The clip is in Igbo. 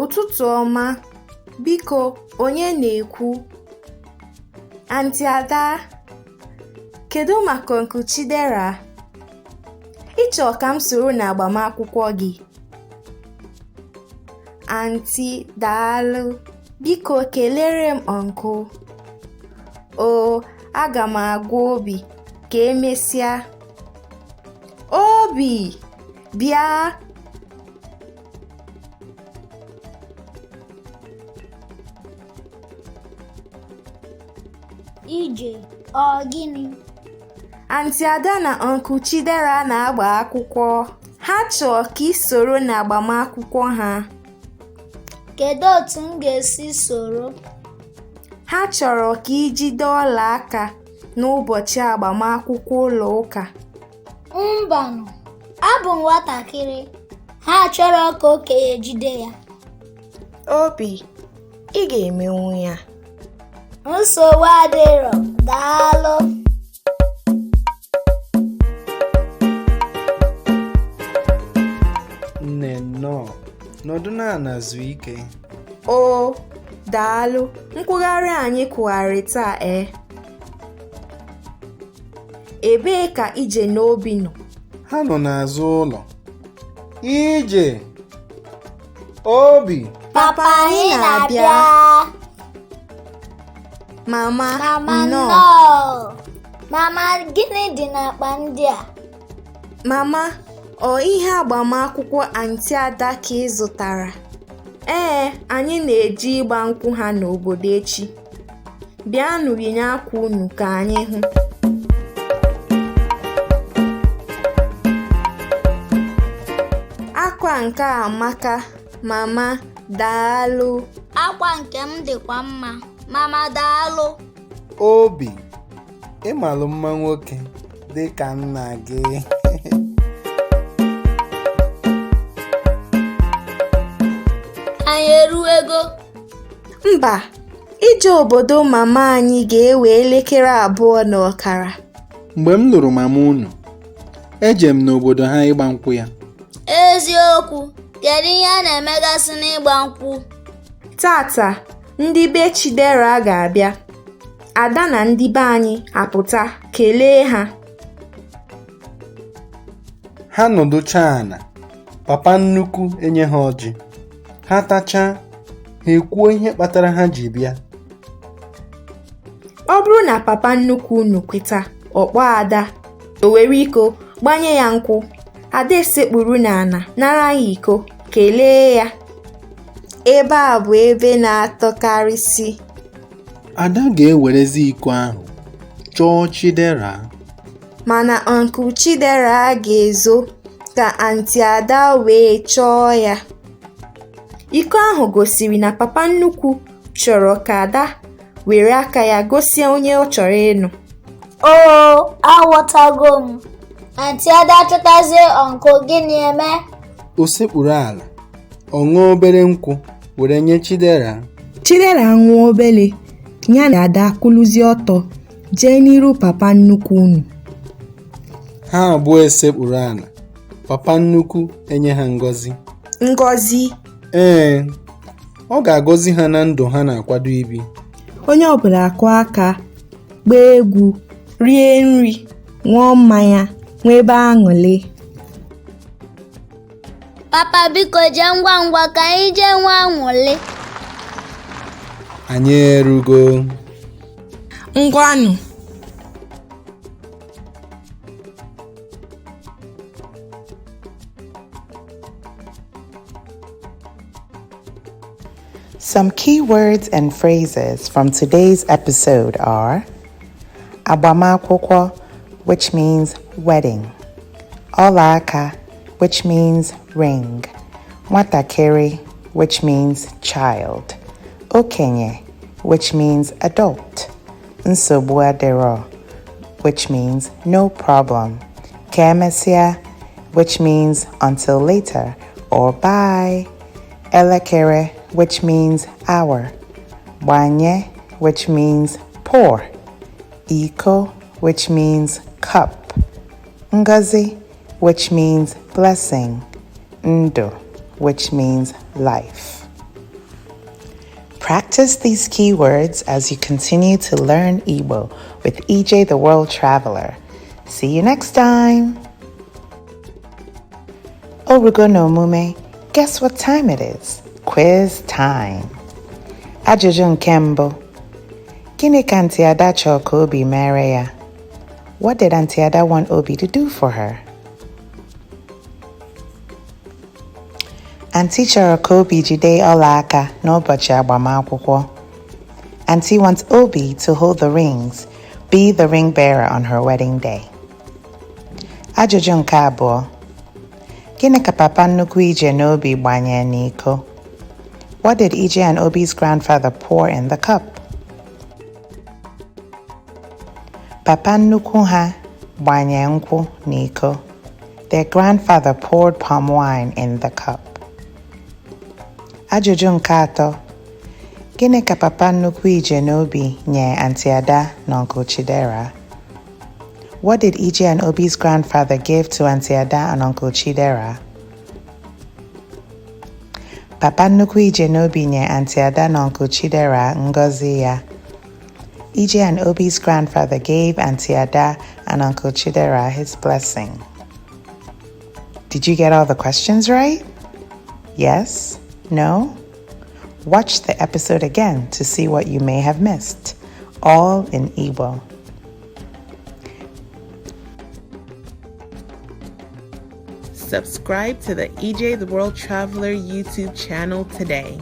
Ụtụtụ ọma, biko onye na-ekwu? Aunty Ada, kedu maka Uncle Chidera? Ịchọ ka m soro n'agbamakwụkwọ gị? Aunty, daalụ, biko kelere m Uncle. Aga m agwa Obi ka emesịa. Obi, bịa! Ije, ọ gịnị? Aunty Ada na Uncle Chidera na-agba akwụkwọ. Ha chọọ ka ị soro n'agbamakwụkwọ ha. Kedu otu m ga-esi soro? Ha chọrọ ka ị jide ọla aka n'ụbọchị agbamakwụkwọ ụlọ ụka. Mbanụ, abụ m nwatakịrị. Ha chọrọ ka okenye jide ya. Obi, ị ga-emenwu ya. Nsogbu adịrọ, daalụ. Nne nnọọ, nọdụ na-azụ ike. Daalụ, nkwụgharị anyị kwụgharị taa. Ebee ka Ije na Obi nọ? Ha nọ n'azụ ụlọ. Ije, Obi. Papa anyị na-abịa. Mama, nnọọ. Mama, gịnị dị n'akpa ndị a? Mama, ihe agbamakwụkwọ Aunty Ada ka ị zụtara? Anyị na-eji ịgba nkwụ ha n'obodo echi. Bịanụ yinye akwa unu ka anyị hụ. Akwa nke a amaka, Mama, daalụ. Akwa nke m dịkwa mma, Mama, daalụ. Obi, ị malụ mma nwoke dị ka nna gị. Anyị eruwego? Mba, ije obodo mama anyị ga-ewe 2:30. Mgbe m lụrụ mama unu, eje m n'obodo ha ịgba nkwụ ya. Eziokwu, kedu ihe a na-emegasị n'ịgba nkwụ? Tata, ndị be Chidera ga-abịa. Ada na ndị be anyị apụta kelee ha. Ha nọdụchaa ana, papa nnukwu enye ha ọjị. Ha tachaa, ha ekwuo ihe kpatara ha ji bịa. Ọ bụrụ na papa nnukwu unu kweta, ọkpọ Ada, o were iko gbanye ya nkwụ. Ada esekpuru n'ala nara ya iko kelee ya. Ebe a bụ ebe na-atọkarịsị. Ada ga-ewerezi iko ahụ chọọ Chidera. Mana Uncle Chidera ga-ezo ka Aunty Ada wee chọọ ya. Iko ahụ gosiri na papa nnukwu chọrọ ka Ada were aka ya gosi onye ọ chọrọ ịnụ. Aghọtago m. Aunty Ada chọtazie Uncle gịnị eme? O sekpuru ala, ọ ṅụọ obere nkwụ were nye Chidera. Chidera ṅụọ obere, ya na Ada kwụlụzie ọtọ jee n'iru papa nnukwu unu. Ha abụọ esekpuru ala, papa nnukwu enye ha ngọzi. Ngọzi? Ọ ga-agọzi ha na ndụ ha na-akwado ibi. Onye ọbụla akụ aka, gbaa egwu, rie nri, ṅụọ mmanya, nwee ebe aṅụrị. Papa, biko jee ngwa ngwa ka anyị jee nwe aṅụrị. Anyị erugo. Ngwanụ. Some key words and phrases from today's episode are agbamakwụkwọ, which means wedding, ọlaaka, which means ring, nwatakịrị, which means child, okenye, which means adult, nsogbu adịrọ, which means no problem, ka emesịa, which means until later or bye, elekere, which means hour, gbanye, which means pour, iko, which means cup, ngozi, which means blessing, ndụ, which means life. Practice these keywords as you continue to learn Igbo with Ije the World Traveler. See you next time. Orugo no mume, guess what time it is? Quiz time. Ajụjụ nke mbụ. Gịnị ka Aunty Ada chọrọ ka Obi mere ya? What did Aunty Ada want Obi to do for her? Aunty chọrọ ka Obi jide ọlaaka n'ụbọchị agbamakwụkwọ. Aunty wants Obi to hold the rings, be the ring bearer on her wedding day. Ajụjụ nke abụọ. Gịnị ka Papa nnukwu Ije and Obi gbanye n'iko? What did Ije and Obi's grandfather pour in the cup? Papa nnukwu ha gbanye nkwụ n'iko. Their grandfather poured palm wine in the cup. Ajụjụ nke atọ. Gịnị ka Papa nnukwu Ije and Obi nye Aunty Ada na Uncle Chidera? What did Ije and Obi's grandfather give to Aunty Ada and Uncle Chidera? Papa nnukwu Ije and Obi nye Aunty Ada na Uncle Chidera ngọzi ya. Ije and Obi's grandfather gave Aunty Ada and Uncle Chidera his blessing. Did you get all the questions right? Yes? No? Watch the episode again to see what you may have missed, all in Igbo. Subscribe to the Ije the World Traveler YouTube channel today.